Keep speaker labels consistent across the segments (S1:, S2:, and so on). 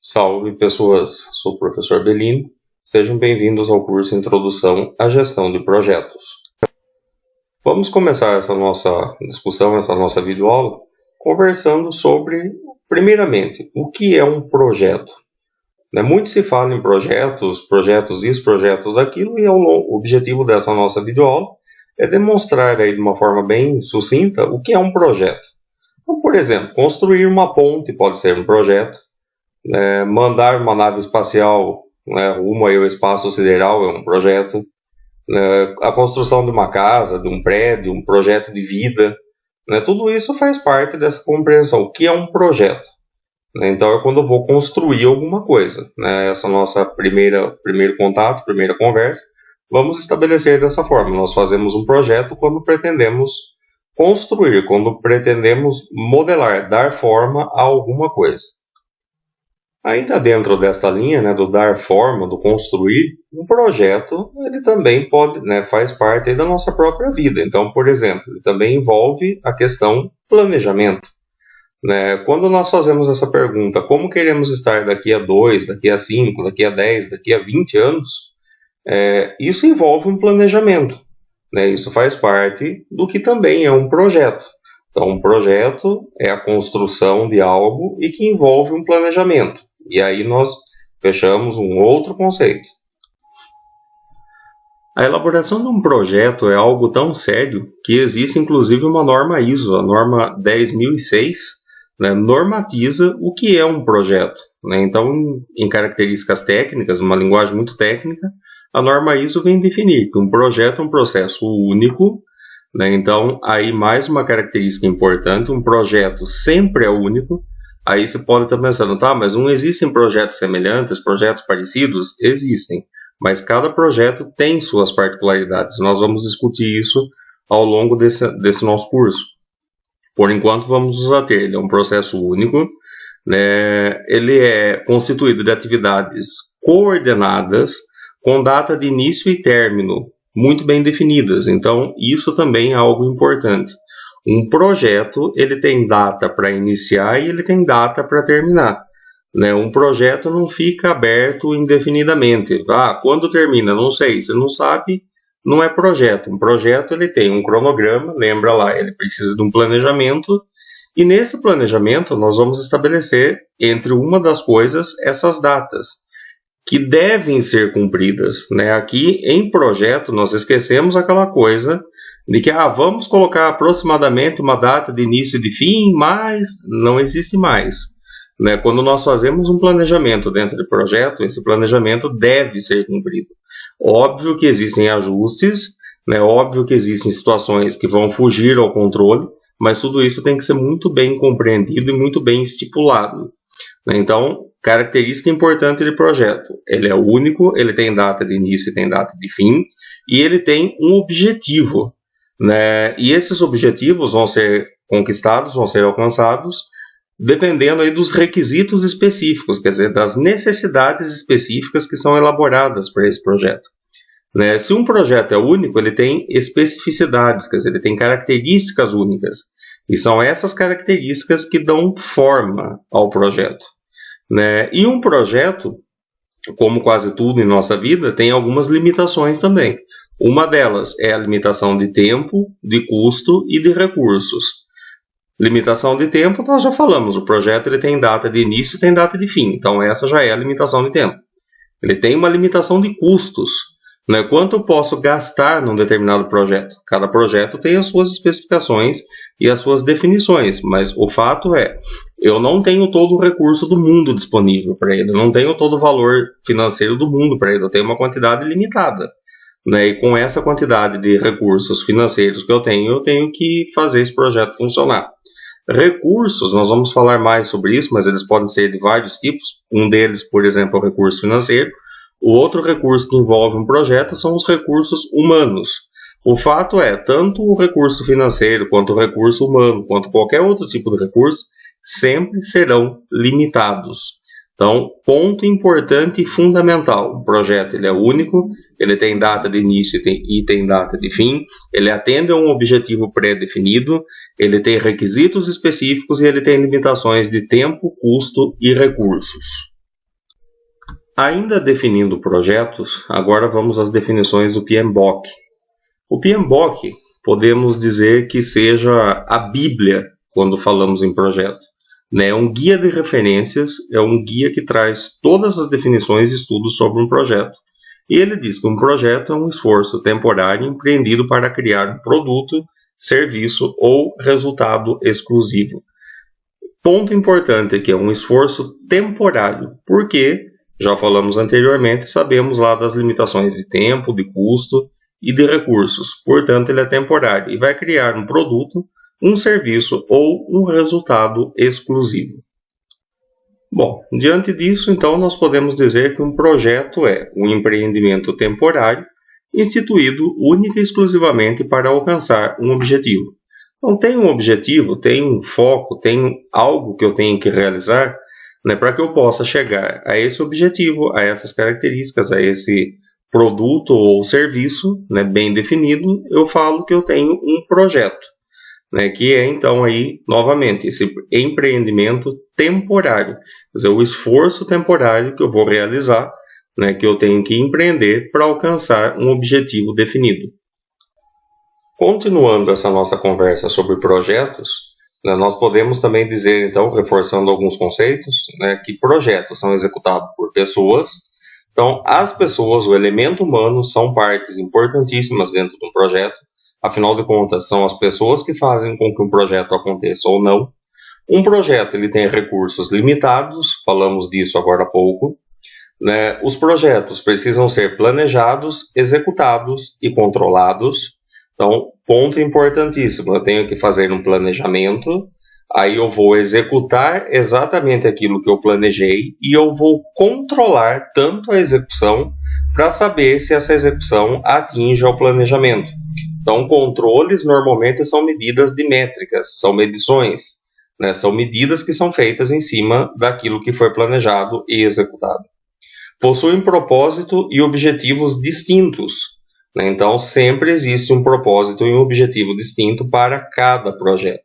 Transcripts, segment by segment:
S1: Salve pessoas, sou o professor Bellini, sejam bem-vindos ao curso Introdução à Gestão de Projetos. Vamos começar essa nossa discussão, essa nossa videoaula, conversando sobre, primeiramente, o que é um projeto. Muito se fala em projetos isso, projetos aquilo, e o objetivo dessa nossa videoaula é demonstrar aí de uma forma bem sucinta o que é um projeto. Então, por exemplo, construir uma ponte pode ser um projeto. Mandar uma nave espacial rumo ao espaço sideral é um projeto. A construção de uma casa, de um prédio, um projeto de vida, tudo isso faz parte dessa compreensão. O que é um projeto? Então é quando eu vou construir alguma coisa. Essa nossa primeiro contato, primeira conversa, vamos estabelecer dessa forma. Nós fazemos um projeto quando pretendemos construir, quando pretendemos modelar, dar forma a alguma coisa. Ainda dentro desta linha, do dar forma, do construir, um projeto ele também faz parte da nossa própria vida. Então, por exemplo, ele também envolve a questão planejamento. Quando nós fazemos essa pergunta, como queremos estar daqui a 2, daqui a 5, daqui a 10, daqui a 20 anos, isso envolve um planejamento. Isso faz parte do que também é um projeto. Então, um projeto é a construção de algo e que envolve um planejamento. E aí nós fechamos um outro conceito. A elaboração de um projeto é algo tão sério que existe inclusive uma norma ISO, a norma 10006, normatiza o que é um projeto. Então, em características técnicas, uma linguagem muito técnica, a norma ISO vem definir que um projeto é um processo único. Então, aí mais uma característica importante, um projeto sempre é único. Aí você pode estar pensando, mas não existem projetos semelhantes, projetos parecidos? Existem, mas cada projeto tem suas particularidades. Nós vamos discutir isso ao longo desse nosso curso. Por enquanto, vamos nos ater. Ele é um processo único, ele é constituído de atividades coordenadas, com data de início e término muito bem definidas. Então, isso também é algo importante. Um projeto ele tem data para iniciar e ele tem data para terminar. Um projeto não fica aberto indefinidamente. Quando termina? Não sei. Você não sabe, não é projeto. Um projeto ele tem um cronograma, lembra lá, ele precisa de um planejamento. E nesse planejamento nós vamos estabelecer entre uma das coisas essas datas que devem ser cumpridas. Aqui em projeto nós esquecemos aquela coisa de que vamos colocar aproximadamente uma data de início e de fim, mas não existe mais. Quando nós fazemos um planejamento dentro do projeto, esse planejamento deve ser cumprido. Óbvio que existem ajustes, óbvio que existem situações que vão fugir ao controle, mas tudo isso tem que ser muito bem compreendido e muito bem estipulado. Então, característica importante de projeto, ele é único, ele tem data de início e tem data de fim, e ele tem um objetivo. E esses objetivos vão ser conquistados, vão ser alcançados, dependendo aí dos requisitos específicos, quer dizer, das necessidades específicas que são elaboradas para esse projeto. Se um projeto é único, ele tem especificidades, quer dizer, ele tem características únicas, e são essas características que dão forma ao projeto. E um projeto, como quase tudo em nossa vida, tem algumas limitações também. Uma delas é a limitação de tempo, de custo e de recursos. Limitação de tempo, nós já falamos, o projeto ele tem data de início e tem data de fim, então essa já é a limitação de tempo. Ele tem uma limitação de custos. Quanto eu posso gastar num determinado projeto? Cada projeto tem as suas especificações e as suas definições, mas o fato é, eu não tenho todo o recurso do mundo disponível para ele, eu não tenho todo o valor financeiro do mundo para ele, eu tenho uma quantidade limitada. E com essa quantidade de recursos financeiros que eu tenho que fazer esse projeto funcionar. Recursos, nós vamos falar mais sobre isso, mas eles podem ser de vários tipos. Um deles, por exemplo, é o recurso financeiro. O outro recurso que envolve um projeto são os recursos humanos. O fato é, tanto o recurso financeiro, quanto o recurso humano, quanto qualquer outro tipo de recurso, sempre serão limitados. Então, ponto importante e fundamental, o projeto ele é único, ele tem data de início e tem data de fim, ele atende a um objetivo pré-definido, ele tem requisitos específicos e ele tem limitações de tempo, custo e recursos. Ainda definindo projetos, agora vamos às definições do PMBOK. O PMBOK podemos dizer que seja a Bíblia quando falamos em projeto. É um guia de referências, é um guia que traz todas as definições e estudos sobre um projeto. E ele diz que um projeto é um esforço temporário empreendido para criar um produto, serviço ou resultado exclusivo. Ponto importante aqui, é um esforço temporário, porque, já falamos anteriormente, sabemos lá das limitações de tempo, de custo e de recursos. Portanto, ele é temporário e vai criar um produto, um serviço ou um resultado exclusivo. Bom, diante disso, então, nós podemos dizer que um projeto é um empreendimento temporário instituído única e exclusivamente para alcançar um objetivo. Então, tem um objetivo, tem um foco, tem algo que eu tenho que realizar, para que eu possa chegar a esse objetivo, a essas características, a esse produto ou serviço, bem definido, eu falo que eu tenho um projeto, que é então aí, novamente, esse empreendimento temporário, quer dizer, o esforço temporário que eu vou realizar, que eu tenho que empreender para alcançar um objetivo definido. Continuando essa nossa conversa sobre projetos, nós podemos também dizer, então, reforçando alguns conceitos, que projetos são executados por pessoas. Então, as pessoas, o elemento humano, são partes importantíssimas dentro de um projeto. Afinal de contas, são as pessoas que fazem com que um projeto aconteça ou não. Um projeto ele tem recursos limitados, falamos disso agora há pouco. Os projetos precisam ser planejados, executados e controlados. Então, ponto importantíssimo, eu tenho que fazer um planejamento, aí eu vou executar exatamente aquilo que eu planejei e eu vou controlar tanto a execução para saber se essa execução atinge ao planejamento. Então, controles normalmente são medidas de métricas, são medições, são medidas que são feitas em cima daquilo que foi planejado e executado. Possuem propósito e objetivos distintos. Então, sempre existe um propósito e um objetivo distinto para cada projeto.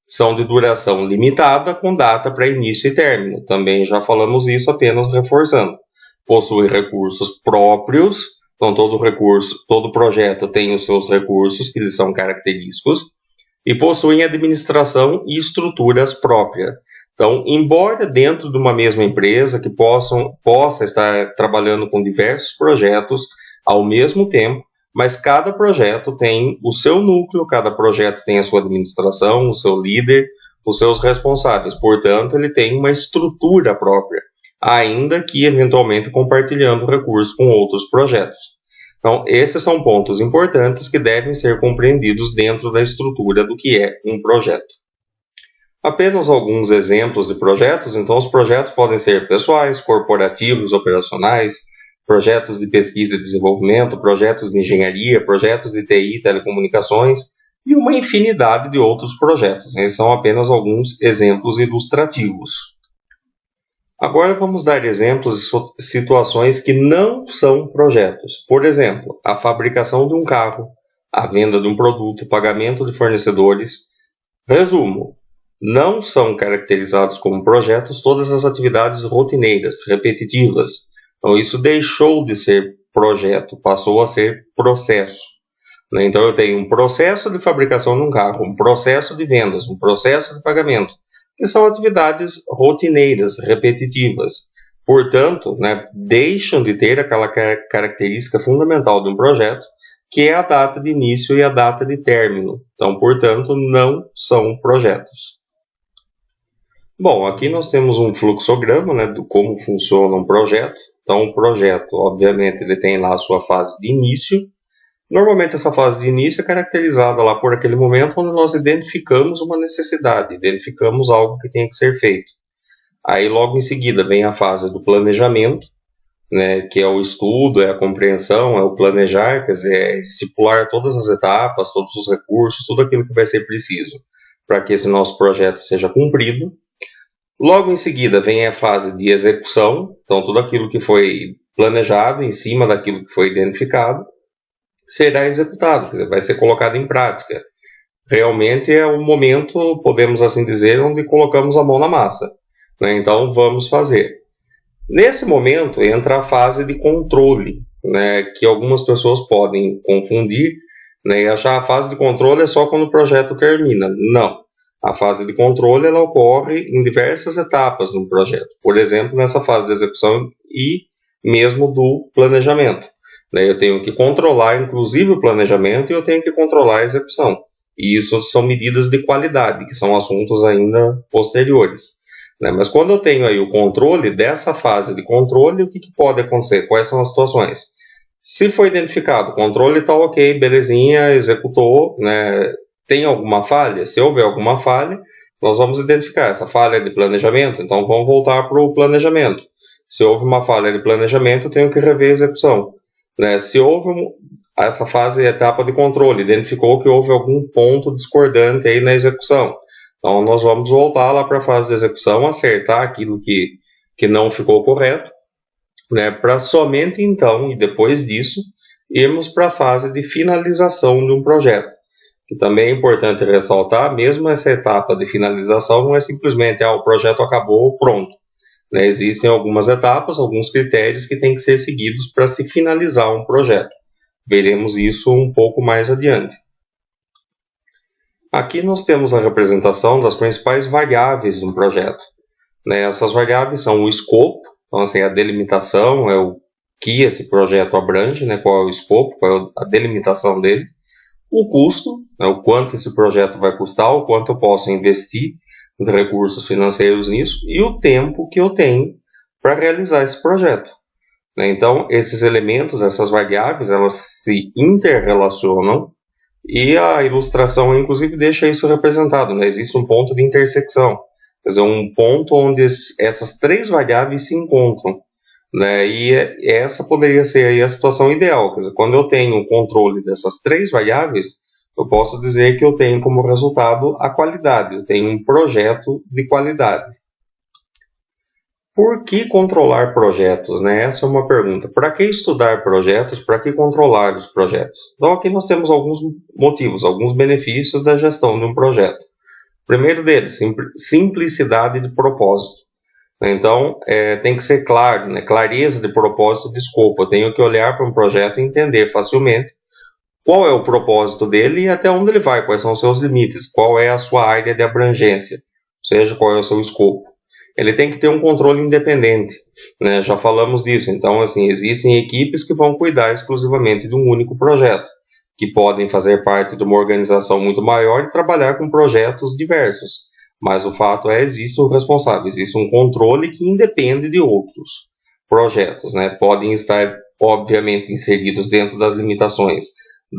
S1: São de duração limitada, com data para início e término. Também já falamos isso, apenas reforçando. Possui recursos próprios. Então, todo projeto tem os seus recursos, que lhes são característicos. E possuem administração e estruturas próprias. Então, embora dentro de uma mesma empresa que possa estar trabalhando com diversos projetos ao mesmo tempo, mas cada projeto tem o seu núcleo, cada projeto tem a sua administração, o seu líder, os seus responsáveis. Portanto, ele tem uma estrutura própria, ainda que eventualmente compartilhando recursos com outros projetos. Então, esses são pontos importantes que devem ser compreendidos dentro da estrutura do que é um projeto. Apenas alguns exemplos de projetos. Então, os projetos podem ser pessoais, corporativos, operacionais, projetos de pesquisa e desenvolvimento, projetos de engenharia, projetos de TI, telecomunicações e uma infinidade de outros projetos. Esses são apenas alguns exemplos ilustrativos. Agora vamos dar exemplos de situações que não são projetos. Por exemplo, a fabricação de um carro, a venda de um produto, o pagamento de fornecedores. Resumo: não são caracterizados como projetos todas as atividades rotineiras, repetitivas. Então, isso deixou de ser projeto, passou a ser processo. Então, eu tenho um processo de fabricação de um carro, um processo de vendas, um processo de pagamento, que são atividades rotineiras, repetitivas. Portanto, deixam de ter aquela característica fundamental de um projeto, que é a data de início e a data de término. Então, portanto, não são projetos. Bom, aqui nós temos um fluxograma de como funciona um projeto. Então, um projeto, obviamente, ele tem lá a sua fase de início. Normalmente, essa fase de início é caracterizada lá por aquele momento onde nós identificamos uma necessidade, identificamos algo que tem que ser feito. Aí, logo em seguida, vem a fase do planejamento, que é o estudo, é a compreensão, é o planejar, quer dizer, é estipular todas as etapas, todos os recursos, tudo aquilo que vai ser preciso para que esse nosso projeto seja cumprido. Logo em seguida vem a fase de execução, então tudo aquilo que foi planejado em cima daquilo que foi identificado será executado, quer dizer, vai ser colocado em prática. Realmente é o momento, podemos assim dizer, onde colocamos a mão na massa. Então vamos fazer. Nesse momento entra a fase de controle, né, que algumas pessoas podem confundir, né, e achar a fase de controle é só quando o projeto termina. Não. A fase de controle ela ocorre em diversas etapas no projeto. Por exemplo, nessa fase de execução e mesmo do planejamento. Né, eu tenho que controlar, inclusive, o planejamento e eu tenho que controlar a execução. E isso são medidas de qualidade, que são assuntos ainda posteriores. Né? Mas quando eu tenho aí o controle dessa fase de controle, o que pode acontecer? Quais são as situações? Se foi identificado, o controle está ok, belezinha, executou, né? Tem alguma falha? Se houver alguma falha, nós vamos identificar. Essa falha é de planejamento, então vamos voltar para o planejamento. Se houve uma falha de planejamento, eu tenho que rever a execução. Né? Se houve essa fase, etapa de controle, identificou que houve algum ponto discordante aí na execução. Então, nós vamos voltar lá para a fase de execução, acertar aquilo que não ficou correto, né, para somente então, e depois disso, irmos para a fase de finalização de um projeto. Que também é importante ressaltar, mesmo essa etapa de finalização não é simplesmente, o projeto acabou, pronto. Né, existem algumas etapas, alguns critérios que têm que ser seguidos para se finalizar um projeto. Veremos isso um pouco mais adiante. Aqui nós temos a representação das principais variáveis de um projeto. Né? Essas variáveis são o escopo, então assim, a delimitação é o que esse projeto abrange, né? Qual é o escopo, qual é a delimitação dele. O custo, né? O quanto esse projeto vai custar, o quanto eu posso investir de recursos financeiros nisso, e o tempo que eu tenho para realizar esse projeto. Né? Então, esses elementos, essas variáveis, elas se interrelacionam, e a ilustração, inclusive, deixa isso representado. Né? Existe um ponto de intersecção, quer dizer, um ponto onde essas três variáveis se encontram. Né? E essa poderia ser aí a situação ideal. Quer dizer, quando eu tenho o controle dessas três variáveis, eu posso dizer que eu tenho como resultado a qualidade. Eu tenho um projeto de qualidade. Por que controlar projetos? Né? Essa é uma pergunta. Para que estudar projetos? Para que controlar os projetos? Então, aqui nós temos alguns motivos, alguns benefícios da gestão de um projeto. O primeiro deles, simplicidade de propósito. Então, tem que ser claro, né? Clareza de propósito de escopo. Eu tenho que olhar para um projeto e entender facilmente qual é o propósito dele e até onde ele vai, quais são os seus limites, qual é a sua área de abrangência, ou seja, qual é o seu escopo. Ele tem que ter um controle independente, né? Já falamos disso. Então, assim, existem equipes que vão cuidar exclusivamente de um único projeto, que podem fazer parte de uma organização muito maior e trabalhar com projetos diversos. Mas o fato é, existe um responsável, existe um controle que independe de outros projetos, né? Podem estar, obviamente, inseridos dentro das limitações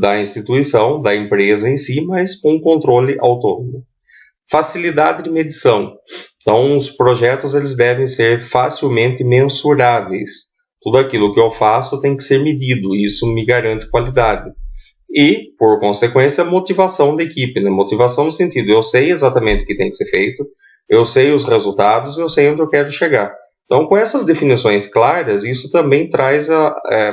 S1: da instituição, da empresa em si, mas com um controle autônomo. Facilidade de medição. Então, os projetos eles devem ser facilmente mensuráveis. Tudo aquilo que eu faço tem que ser medido, e isso me garante qualidade. E, por consequência, motivação da equipe. Né? Motivação no sentido, eu sei exatamente o que tem que ser feito, eu sei os resultados, eu sei onde eu quero chegar. Então, com essas definições claras, isso também traz,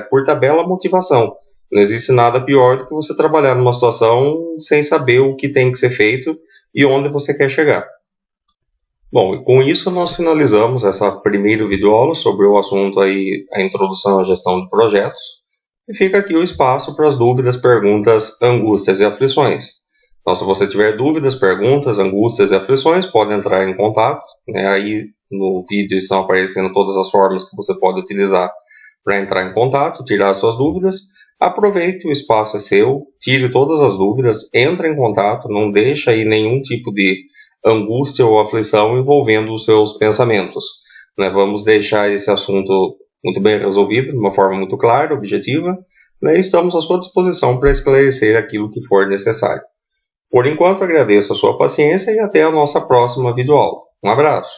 S1: por tabela, a motivação. Não existe nada pior do que você trabalhar numa situação sem saber o que tem que ser feito e onde você quer chegar. Bom, e com isso nós finalizamos essa primeira videoaula sobre o assunto aí, a introdução à gestão de projetos. E fica aqui o espaço para as dúvidas, perguntas, angústias e aflições. Então, se você tiver dúvidas, perguntas, angústias e aflições, pode entrar em contato. Né? Aí no vídeo estão aparecendo todas as formas que você pode utilizar para entrar em contato, tirar suas dúvidas. Aproveite, o espaço é seu, tire todas as dúvidas, entre em contato, não deixe aí nenhum tipo de angústia ou aflição envolvendo os seus pensamentos. Né? Vamos deixar esse assunto muito bem resolvido, de uma forma muito clara, objetiva, né? E estamos à sua disposição para esclarecer aquilo que for necessário. Por enquanto, agradeço a sua paciência e até a nossa próxima videoaula. Um abraço!